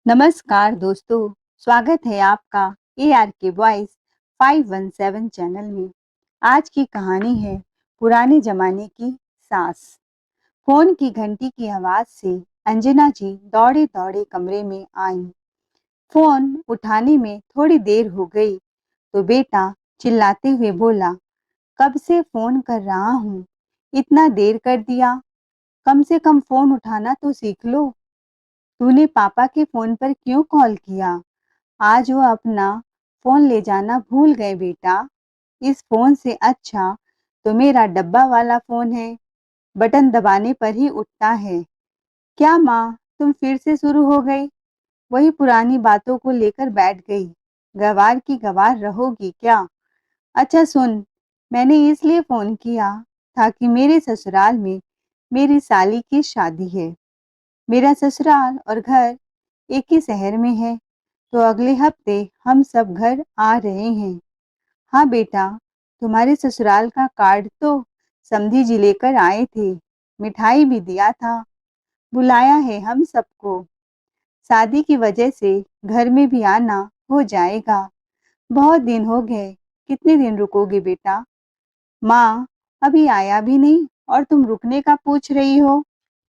नमस्कार दोस्तों, स्वागत है आपका ARK वॉइस 517 चैनल में। आज की कहानी है पुराने जमाने की सास। फोन की घंटी की आवाज से अंजना जी दौड़े दौड़े कमरे में आई। फोन उठाने में थोड़ी देर हो गई तो बेटा चिल्लाते हुए बोला, कब से फोन कर रहा हूँ, इतना देर कर दिया। कम से कम फोन उठाना तो सीख लो। तूने पापा के फोन पर क्यों कॉल किया? आज वो अपना फोन ले जाना भूल गए बेटा। इस फोन से अच्छा तो मेरा डब्बा वाला फोन है, बटन दबाने पर ही उठता है। क्या माँ, तुम फिर से शुरू हो गई? वही पुरानी बातों को लेकर बैठ गई। गवार की गवार रहोगी क्या? अच्छा सुन, मैंने इसलिए फोन किया था कि मेरे ससुराल में मेरी साली की शादी है। मेरा ससुराल और घर एक ही शहर में है, तो अगले हफ्ते हम सब घर आ रहे हैं। हाँ बेटा, तुम्हारे ससुराल का कार्ड तो समधी जी लेकर आए थे, मिठाई भी दिया था। बुलाया है हम सबको। शादी की वजह से घर में भी आना हो जाएगा। बहुत दिन हो गए। कितने दिन रुकोगे बेटा? माँ, अभी आया भी नहीं और तुम रुकने का पूछ रही हो।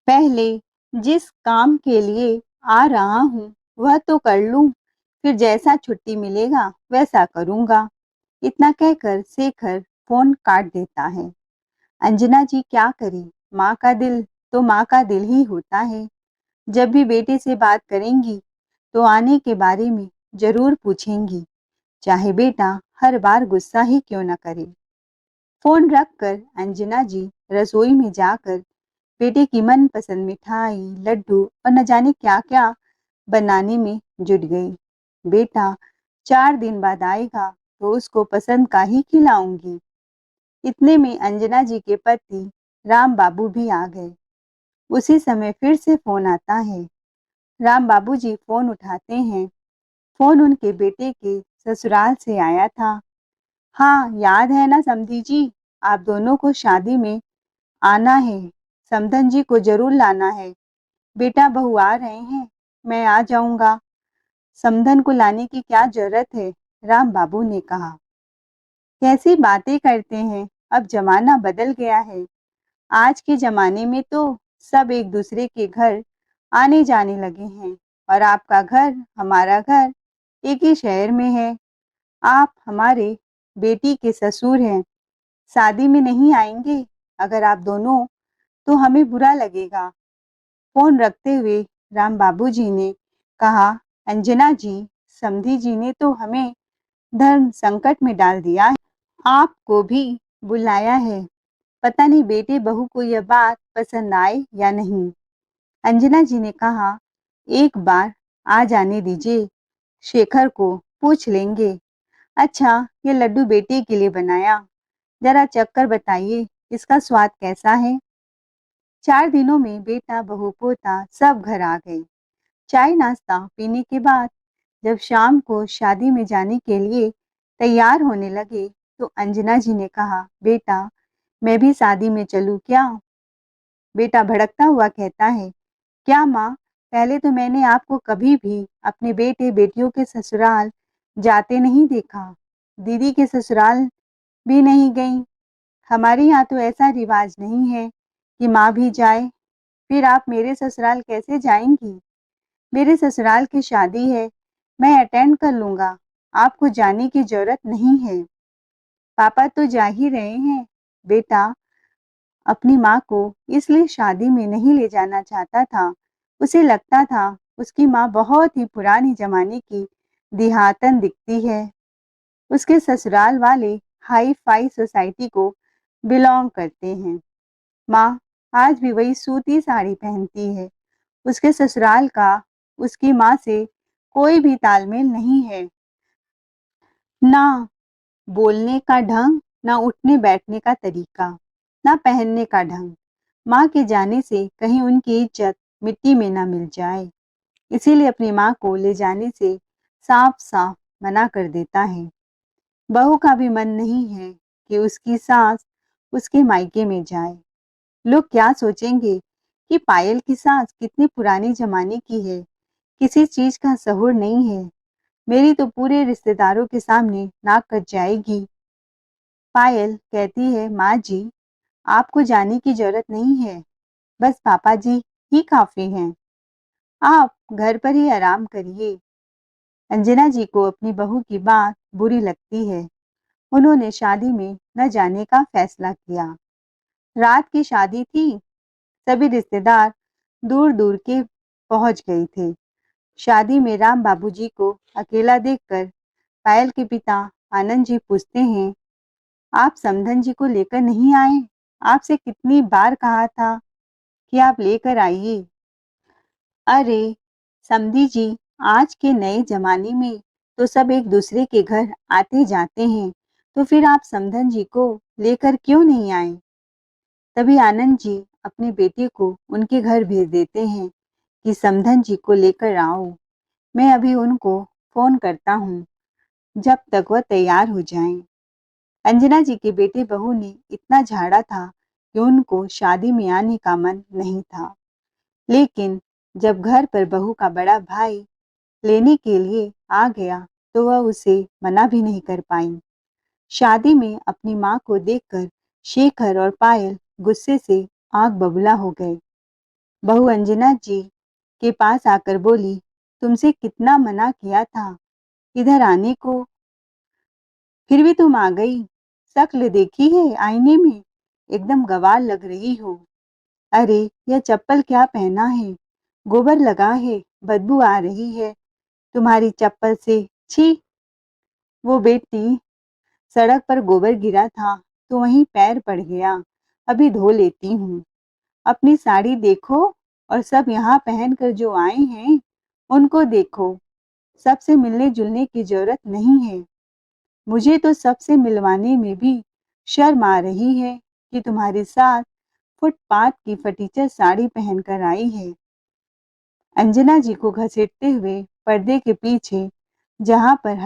पहले जिस काम के लिए आ रहा हूँ वह तो कर लूं, फिर जैसा छुट्टी मिलेगा वैसा करूंगा। इतना कहकर शेखर फोन काट देता है। अंजना जी क्या करे, माँ का दिल तो माँ का दिल ही होता है। जब भी बेटे से बात करेंगी तो आने के बारे में जरूर पूछेंगी, चाहे बेटा हर बार गुस्सा ही क्यों न करे। फोन रखकर अंजना जी रसोई में जाकर बेटे की मनपसंद मिठाई, लड्डू और न जाने क्या क्या बनाने में जुट गई। बेटा 4 दिन बाद आएगा तो उसको पसंद का ही खिलाऊंगी। इतने में अंजना जी के पति राम बाबू भी आ गए। उसी समय फिर से फोन आता है। राम बाबू जी फोन उठाते हैं। फोन उनके बेटे के ससुराल से आया था। हाँ, याद है ना समधी जी, आप दोनों को शादी में आना है। समधन जी को जरूर लाना है। बेटा बहू आ रहे हैं, मैं आ जाऊंगा। समधन को लाने की क्या जरूरत है? राम बाबू ने कहा। कैसी बातें करते हैं, अब जमाना बदल गया है। आज के जमाने में तो सब एक दूसरे के घर आने जाने लगे हैं, और आपका घर हमारा घर एक ही शहर में है। आप हमारे बेटी के ससुर हैं, शादी में नहीं आएंगे अगर आप दोनों, तो हमें बुरा लगेगा। फोन रखते हुए राम बाबू जी ने कहा, अंजना जी, समधी जी ने तो हमें धर्म संकट में डाल दिया है। आपको भी बुलाया है। पता नहीं बेटे बहू को यह बात पसंद आए या नहीं। अंजना जी ने कहा, एक बार आ जाने दीजिए, शेखर को पूछ लेंगे। अच्छा, ये लड्डू बेटे के लिए बनाया, जरा चखकर बताइए इसका स्वाद कैसा है। 4 दिनों में बेटा बहू पोता सब घर आ गए। चाय नाश्ता पीने के बाद जब शाम को शादी में जाने के लिए तैयार होने लगे तो अंजना जी ने कहा, बेटा मैं भी शादी में चलूं क्या? बेटा भड़कता हुआ कहता है, क्या माँ, पहले तो मैंने आपको कभी भी अपने बेटे बेटियों के ससुराल जाते नहीं देखा। दीदी के ससुराल भी नहीं गई। हमारे यहाँ तो ऐसा रिवाज नहीं है कि माँ भी जाए। फिर आप मेरे ससुराल कैसे जाएंगी? मेरे ससुराल की शादी है, मैं अटेंड कर लूंगा, आपको जाने की जरूरत नहीं है। पापा तो जा ही रहे हैं। बेटा अपनी माँ को इसलिए शादी में नहीं ले जाना चाहता था, उसे लगता था उसकी माँ बहुत ही पुरानी जमाने की देहातन दिखती है। उसके ससुराल वाले हाई फाई सोसाइटी को बिलोंग करते हैं। माँ आज भी वही सूती साड़ी पहनती है। उसके ससुराल का उसकी माँ से कोई भी तालमेल नहीं है। ना बोलने का ढंग, ना उठने बैठने का तरीका, ना पहनने का ढंग। माँ के जाने से कहीं उनकी इज्जत मिट्टी में ना मिल जाए, इसीलिए अपनी माँ को ले जाने से साफ साफ मना कर देता है। बहू का भी मन नहीं है कि उसकी सास उसके मायके में जाए। लोग क्या सोचेंगे कि पायल की सास कितने पुराने जमाने की है, किसी चीज का सहूर नहीं है। मेरी तो पूरे रिश्तेदारों के सामने नाक कट जाएगी। पायल कहती है, माँ जी, आपको जाने की जरूरत नहीं है, बस पापा जी ही काफी हैं। आप घर पर ही आराम करिए। अंजना जी को अपनी बहू की बात बुरी लगती है। उन्होंने शादी में न जाने का फैसला किया। रात की शादी थी। सभी रिश्तेदार दूर दूर के पहुंच गए थे। शादी में राम बाबूजी को अकेला देखकर पायल के पिता आनंद जी पूछते हैं, आप समधन जी को लेकर नहीं आए? आपसे कितनी बार कहा था कि आप लेकर आइए। अरे समधी जी, आज के नए जमाने में तो सब एक दूसरे के घर आते जाते हैं, तो फिर आप समधन जी को लेकर क्यों नहीं आए? तभी आनंद जी अपने बेटे को उनके घर भेज देते हैं कि समधन जी को लेकर आओ। मैं अभी उनको फोन करता हूँ, जब तक वह तैयार हो जाएं। अंजना जी के बेटे बहू ने इतना झाड़ा था कि उनको शादी में आने का मन नहीं था। लेकिन जब घर पर बहू का बड़ा भाई लेने के लिए आ गया तो वह उसे मना भी नहीं कर पाई। शादी में अपनी माँ को देखकर शेखर और पायल गुस्से से आग बबूला हो गए। बहू अंजना जी के पास आकर बोली, तुमसे कितना मना किया था इधर आने को, फिर भी तुम आ गई। शक्ल देखी है आईने में, एकदम गंवार लग रही हो। अरे यह चप्पल क्या पहना है, गोबर लगा है, बदबू आ रही है तुम्हारी चप्पल से, छी। वो बेटी, सड़क पर गोबर गिरा था तो वहीं पैर पड़ गया, अभी धो लेती हूँ। अपनी साड़ी देखो और सब यहाँ पहनकर जो आए हैं उनको देखो। सबसे मिलने जुलने की जरूरत नहीं है। मुझे तो सबसे मिलवाने में भी शर्म आ रही है कि तुम्हारे साथ फुटपाथ की फटीचर साड़ी पहनकर आई है। अंजना जी को घसीटते हुए पर्दे के पीछे जहां पर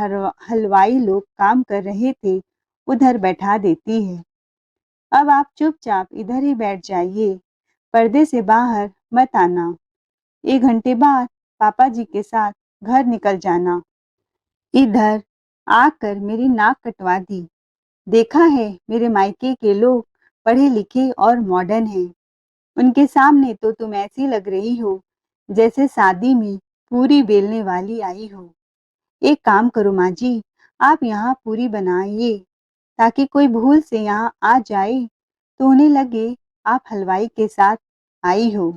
हलवाई लोग काम कर रहे थे उधर बैठा देती है। अब आप चुपचाप इधर ही बैठ जाइए, पर्दे से बाहर मत आना। 1 घंटे बाद पापा जी के साथ घर निकल जाना। इधर आकर मेरी नाक कटवा दी। देखा है मेरे मायके के लोग पढ़े लिखे और मॉडर्न हैं। उनके सामने तो तुम ऐसी लग रही हो जैसे शादी में पूरी बेलने वाली आई हो। एक काम करो माँ जी, आप यहाँ पूरी बनाइए ताकि कोई भूल से यहाँ आ जाए तो उन्हें लगे आप हलवाई के साथ आई हो।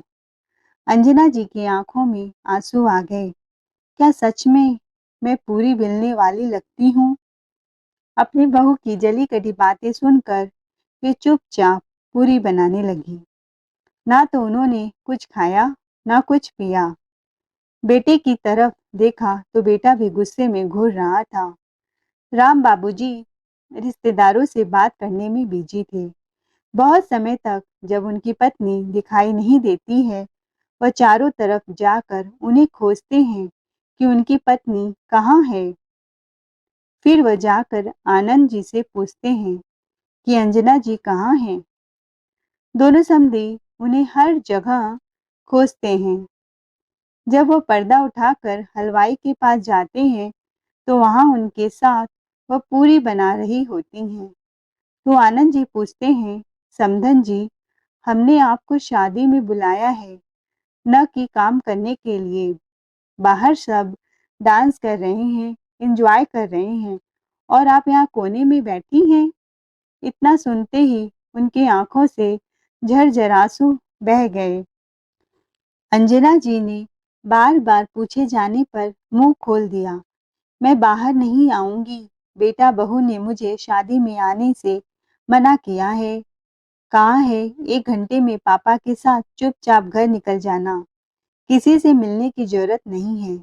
अंजना जी की आंखों में आंसू आ गए। क्या सच में मैं पूरी बेलने वाली लगती हूँ? अपनी बहू की जली कटी बातें सुनकर वे चुपचाप पूरी बनाने लगी। ना तो उन्होंने कुछ खाया ना कुछ पिया। बेटे की तरफ देखा तो बेटा भी गुस्से में घूर रहा था। राम बाबूजी रिश्तेदारों से बात करने में बिजी थे। बहुत समय तक जब उनकी पत्नी दिखाई नहीं देती है, वह चारों तरफ जाकर उन्हें खोजते हैं कि उनकी पत्नी कहाँ है। फिर वह जाकर आनंद जी से पूछते हैं कि अंजना जी कहाँ हैं। दोनों समधी उन्हें हर जगह खोजते हैं। जब वो पर्दा उठाकर हलवाई के पास जाते हैं तो वहां उनके साथ वह पूरी बना रही होती हैं। तो आनंद जी पूछते हैं, समधन जी, हमने आपको शादी में बुलाया है, न कि काम करने के लिए। बाहर सब डांस कर रहे हैं, एंजॉय कर रहे हैं, और आप यहाँ कोने में बैठी हैं। इतना सुनते ही उनकी आंखों से झरझर आंसू बह गए। अंजना जी ने बार बार पूछे जाने पर मुंह खोल दिया, मैं बाहर नहीं आऊंगी। बेटा बहू ने मुझे शादी में आने से मना किया है। कहा है 1 घंटे में पापा के साथ चुपचाप घर निकल जाना, किसी से मिलने की जरूरत नहीं है।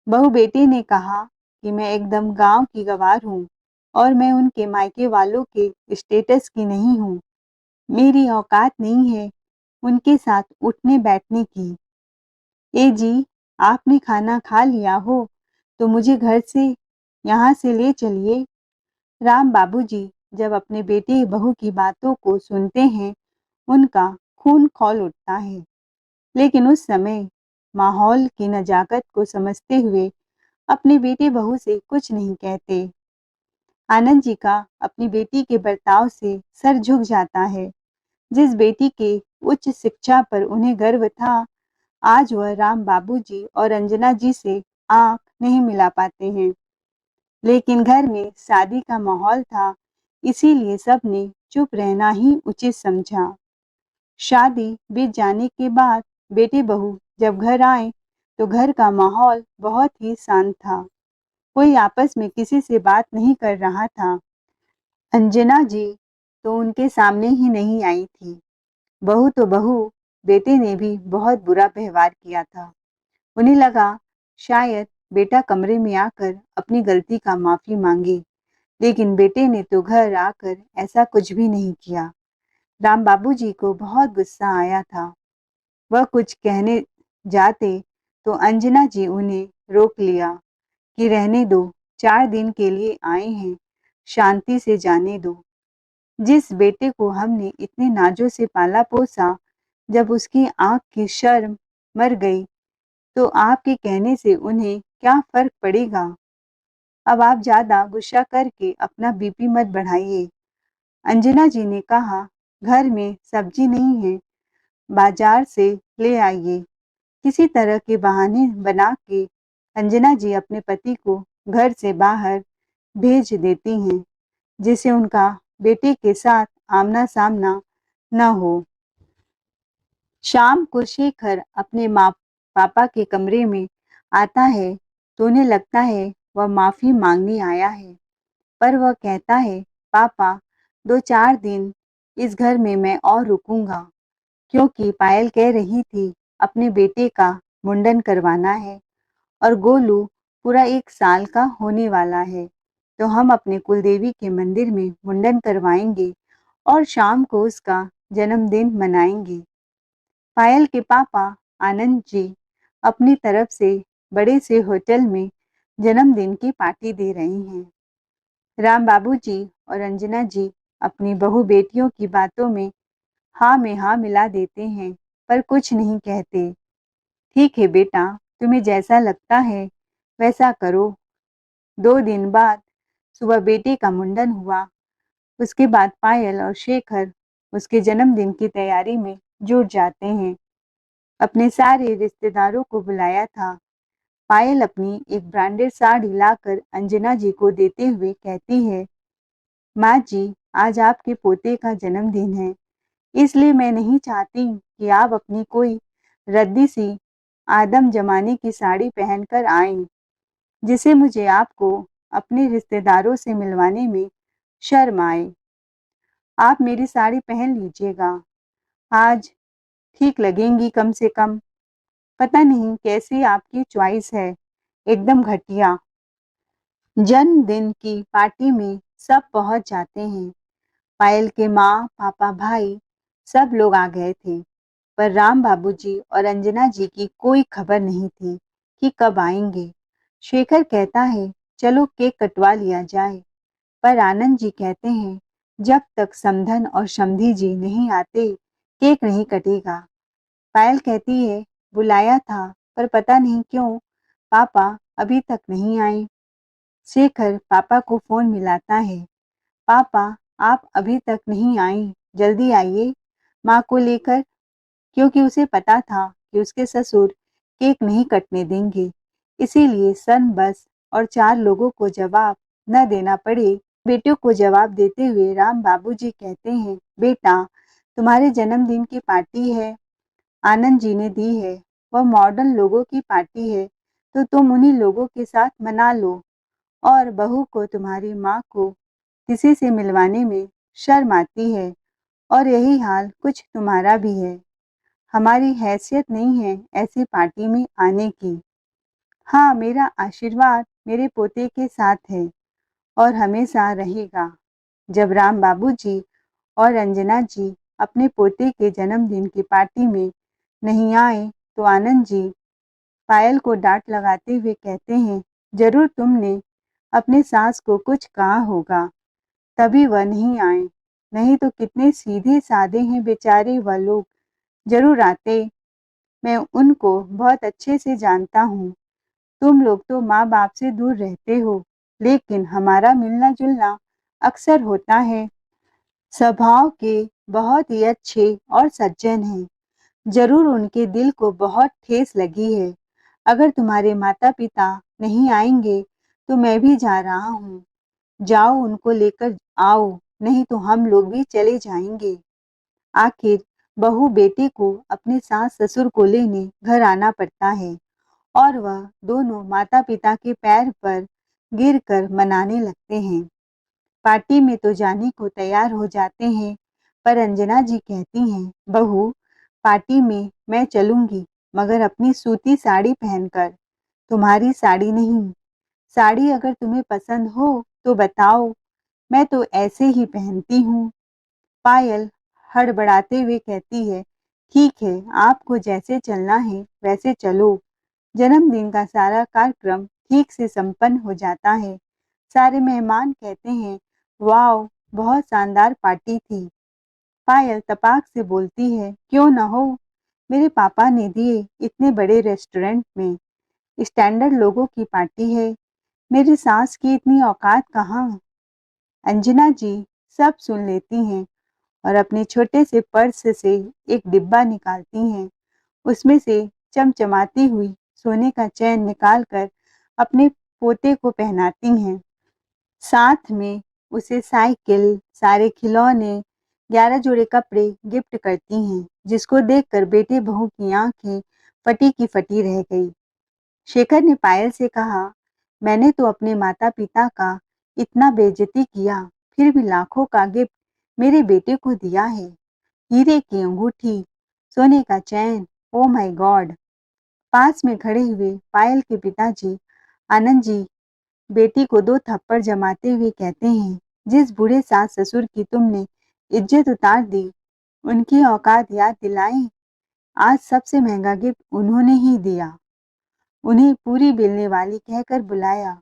बहू बेटे ने कहा कि मैं एकदम गांव की गवार हूँ और मैं उनके मायके वालों के स्टेटस की नहीं हूँ। मेरी औकात नहीं है उनके साथ उठने बैठने की। ए जी, आपने खाना खा लिया हो तो मुझे घर से यहाँ से ले चलिए। राम बाबूजी जब अपने बेटे बहू की बातों को सुनते हैं, उनका खून खौल उठता है। लेकिन उस समय माहौल की नजाकत को समझते हुए अपनी बेटी बहू से कुछ नहीं कहते। आनंद जी का अपनी बेटी के बर्ताव से सर झुक जाता है। जिस बेटी के उच्च शिक्षा पर उन्हें गर्व था, आज वह राम बाबूजी और अंजना जी से आंख नहीं मिला पाते हैं। लेकिन घर में शादी का माहौल था, इसीलिए सबने चुप रहना ही उचित समझा। शादी बीत जाने के बाद बेटे बहू जब घर आए तो घर का माहौल बहुत ही शांत था। कोई आपस में किसी से बात नहीं कर रहा था। अंजना जी तो उनके सामने ही नहीं आई थी। बहू तो बहू, बेटे ने भी बहुत बुरा व्यवहार किया था। उन्हें लगा शायद बेटा कमरे में आकर अपनी गलती का माफी मांगे, लेकिन बेटे ने तो घर आकर ऐसा कुछ भी नहीं किया। राम बाबूजी को बहुत गुस्सा आया था। वह कुछ कहने जाते तो अंजना जी उन्हें रोक लिया कि रहने दो, 4 दिन के लिए आए हैं, शांति से जाने दो। जिस बेटे को हमने इतने नाजों से पाला पोसा, जब उसकी आंख की शर्म मर गई तो आपके कहने से उन्हें क्या फर्क पड़ेगा। अब आप ज्यादा गुस्सा करके अपना बीपी मत बढ़ाइए। अंजना जी ने कहा, घर में सब्जी नहीं है, बाजार से ले आइए। किसी तरह के बहाने बना के अंजना जी अपने पति को घर से बाहर भेज देती हैं, जिससे उनका बेटे के साथ आमना सामना न हो। शाम को शेखर अपने माँ पापा के कमरे में आता है तो उन्हें लगता है वह माफी मांगने आया है, पर वह कहता है, पापा 2-4 दिन इस घर में मैं और रुकूंगा, क्योंकि पायल कह रही थी अपने बेटे का मुंडन करवाना है और गोलू पूरा 1 साल का होने वाला है, तो हम अपने कुलदेवी के मंदिर में मुंडन करवाएंगे और शाम को उसका जन्मदिन मनाएंगे। पायल के पापा आनंद जी अपनी तरफ से बड़े से होटल में जन्मदिन की पार्टी दे रहे हैं। राम बाबूजी और अंजना जी अपनी बहू बेटियों की बातों में हाँ में हाँ मिला देते हैं, पर कुछ नहीं कहते। ठीक है बेटा, तुम्हें जैसा लगता है वैसा करो। 2 दिन बाद सुबह बेटे का मुंडन हुआ। उसके बाद पायल और शेखर उसके जन्मदिन की तैयारी में जुट जाते हैं। अपने सारे रिश्तेदारों को बुलाया था। पायल अपनी एक ब्रांडेड साड़ी लाकर अंजना जी को देते हुए कहती है, माँ जी, आज आपके पोते का जन्मदिन है, इसलिए मैं नहीं चाहती कि आप अपनी कोई रद्दी सी आदम जमाने की साड़ी पहनकर आएं, जिसे मुझे आपको अपने रिश्तेदारों से मिलवाने में शर्म आए। आप मेरी साड़ी पहन लीजिएगा, आज ठीक लगेंगी कम से कम। पता नहीं कैसी आपकी चॉइस है, एकदम घटिया। जन्मदिन की पार्टी में सब पहुंच जाते हैं। पायल के माँ पापा भाई सब लोग आ गए थे, पर राम बाबूजी और अंजना जी की कोई खबर नहीं थी कि कब आएंगे। शेखर कहता है, चलो केक कटवा लिया जाए, पर आनंद जी कहते हैं, जब तक समधन और समधी जी नहीं आते केक नहीं कटेगा। पायल कहती है, बुलाया था पर पता नहीं क्यों पापा अभी तक नहीं आए। शेखर पापा को फोन मिलाता है, पापा आप अभी तक नहीं आए, जल्दी आइए माँ को लेकर, क्योंकि उसे पता था कि उसके ससुर केक नहीं कटने देंगे। इसीलिए सन बस और 4 लोगों को जवाब न देना पड़े, बेटियों को जवाब देते हुए राम बाबूजी कहते हैं, बेटा तुम्हारे जन्मदिन की पार्टी है, आनंद जी ने दी है, वह मॉडर्न लोगों की पार्टी है, तो तुम उन्हीं लोगों के साथ मना लो। और बहू को तुम्हारी माँ को किसी से मिलवाने में शर्म आती है, और यही हाल कुछ तुम्हारा भी है। हमारी हैसियत नहीं है ऐसी पार्टी में आने की। हाँ, मेरा आशीर्वाद मेरे पोते के साथ है और हमेशा रहेगा। जब राम बाबूजी और अंजना जी अपने पोते के जन्मदिन की पार्टी में नहीं आए तो आनंद जी पायल को डांट लगाते हुए कहते हैं, जरूर तुमने अपने सास को कुछ कहा होगा, तभी वह नहीं आए, नहीं तो कितने सीधे साधे हैं बेचारे वह लोग, जरूर आते। मैं उनको बहुत अच्छे से जानता हूँ। तुम लोग तो माँ-बाप से दूर रहते हो, लेकिन हमारा मिलना-जुलना अक्सर होता है। स्वभाव के बहुत ही अच्छे और सज्जन हैं। ज़रूर उनके दिल को बहुत ठेस लगी है। अगर तुम्हारे माता-पिता नहीं आएँगे, तो मैं भी जा रहा हूँ। जाओ उनको लेकर आओ, नहीं तो हम लोग भी चले जाएँगे। आखिर बहू बेटे को अपने सास-ससुर को लेने घर आना पड़ता है और वह दोनों माता-पिता के पैर पर गिरकर मनाने लगते हैं। पार्टी में तो जाने को तैयार हो जाते हैं, पर अंजना जी कहती हैं, बहू, पार्टी में मैं चलूंगी, मगर अपनी सूती साड़ी पहनकर, तुम्हारी साड़ी नहीं। साड़ी अगर तुम्हें पसंद हो तो बताओ, मैं तो ऐसे ही पहनती हूँ। पायल हड़बड़ाते हुए कहती है, ठीक है, आपको जैसे चलना है वैसे चलो। जन्मदिन का सारा कार्यक्रम ठीक से संपन्न हो जाता है। सारे मेहमान कहते हैं, वाओ, बहुत शानदार पार्टी थी। पायल तपाक से बोलती है, क्यों न हो, मेरे पापा ने दिए इतने बड़े रेस्टोरेंट में, स्टैंडर्ड लोगों की पार्टी है, मेरी सास की इतनी औकात कहाँ। अंजना जी सब सुन लेती हैं और अपने छोटे से पर्स से एक डिब्बा निकालती हैं। उसमें से चमचमाती हुई सोने का चैन निकालकर अपने पोते को पहनाती हैं। साथ में उसे साइकिल, सारे खिलौने, 11 जोड़े कपड़े गिफ्ट करती हैं, जिसको देखकर बेटे बहू की आंखें फटी की फटी रह गई। शेखर ने पायल से कहा, मैंने तो अपने माता पिता का इतना बेइज्जती किया, फिर भी लाखों का गिफ्ट मेरे बेटे को दिया है। हीरे की अंगूठी, सोने का चैन, ओ माय गॉड। पास में खड़े हुए पायल के पिताजी आनंद जी बेटी को 2 थप्पड़ जमाते हुए कहते हैं, जिस बूढ़े सास ससुर की तुमने इज्जत उतार दी, उनकी औकात याद दिलाई। आज सबसे महंगा गिफ्ट उन्होंने ही दिया। उन्हें पूरी बेलने वाली कहकर बुलाया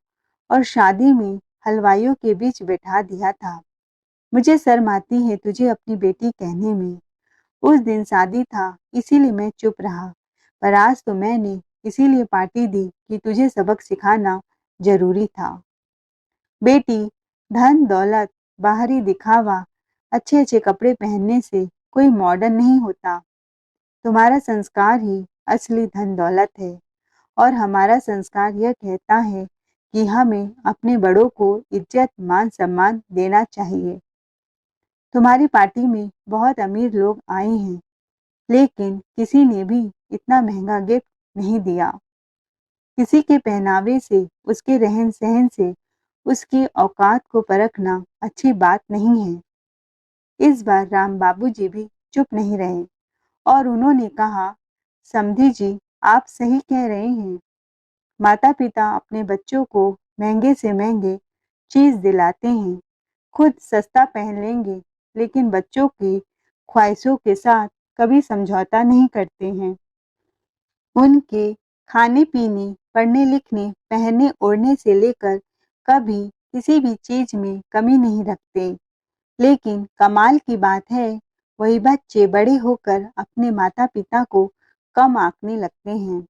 और शादी में हलवाइयों के बीच बैठा दिया था। मुझे शर्म आती है तुझे अपनी बेटी कहने में। उस दिन शादी था, इसीलिए मैं चुप रहा, पर आज तो मैंने इसीलिए पार्टी दी कि तुझे सबक सिखाना जरूरी था। बेटी, धन दौलत, बाहरी दिखावा, अच्छे अच्छे कपड़े पहनने से कोई मॉडर्न नहीं होता। तुम्हारा संस्कार ही असली धन दौलत है और हमारा संस्कार यह कहता है कि हमें अपने बड़ों को इज्जत मान सम्मान देना चाहिए। तुम्हारी पार्टी में बहुत अमीर लोग आए हैं, लेकिन किसी ने भी इतना महंगा गिफ्ट नहीं दिया। किसी के पहनावे से, उसके रहन सहन से उसकी औकात को परखना अच्छी बात नहीं है। इस बार राम बाबूजी भी चुप नहीं रहे और उन्होंने कहा, समधी जी, आप सही कह रहे हैं। माता पिता अपने बच्चों को महंगे से महंगे चीज दिलाते हैं, खुद सस्ता पहन लेंगे, लेकिन बच्चों की ख्वाहिशों के साथ कभी समझौता नहीं करते हैं। उनके खाने पीने, पढ़ने लिखने, पहनने ओढ़ने से लेकर कभी किसी भी चीज में कमी नहीं रखते। लेकिन कमाल की बात है, वही बच्चे बड़े होकर अपने माता पिता को कम आंकने लगते हैं।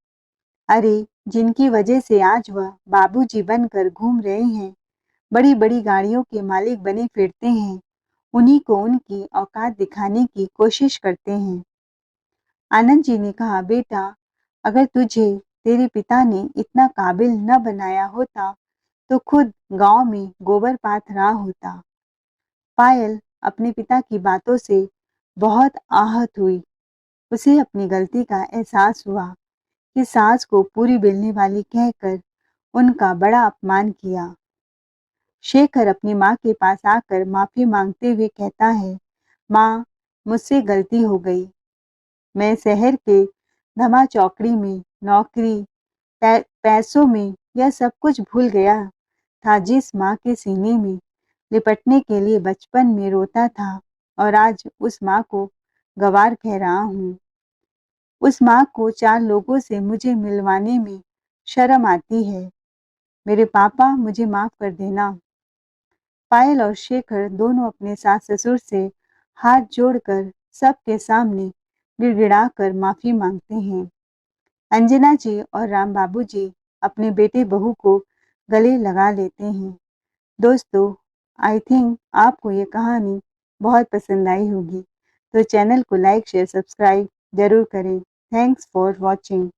अरे, जिनकी वजह से आज वह बाबूजी बनकर घूम रहे हैं, बड़ी बड़ी गाड़ियों के मालिक बने फिरते हैं, उन्हीं को उनकी औकात दिखाने की कोशिश करते हैं। आनंद जी ने कहा, बेटा, अगर तुझे तेरे पिता ने इतना काबिल न बनाया होता, तो खुद गांव में गोबर पाथ रहा होता। पायल अपने पिता की बातों से बहुत आहत हुई। उसे अपनी गलती का एहसास हुआ कि सास को पूरी बेलने वाली कहकर उनका बड़ा अपमान किया। शेखर अपनी माँ के पास आकर माफी मांगते हुए कहता है, माँ, मुझसे गलती हो गई। मैं शहर के धमा चौकड़ी में नौकरी, पैसों में यह सब कुछ भूल गया था जिस माँ के सीने में लिपटने के लिए बचपन में रोता था, और आज उस माँ को गवार कह रहा हूँ। उस माँ को 4 लोगों से मुझे मिलवाने में शर्म आती है। मेरे पापा, मुझे माफ कर देना। पायल और शेखर दोनों अपने सास ससुर से हाथ जोड़कर सबके सामने गिड़गिड़ाकर माफी मांगते हैं। अंजना जी और राम बाबू जी अपने बेटे बहू को गले लगा लेते हैं। दोस्तों, आई थिंक आपको ये कहानी बहुत पसंद आई होगी, तो चैनल को लाइक शेयर सब्सक्राइब जरूर करें। Thanks for watching.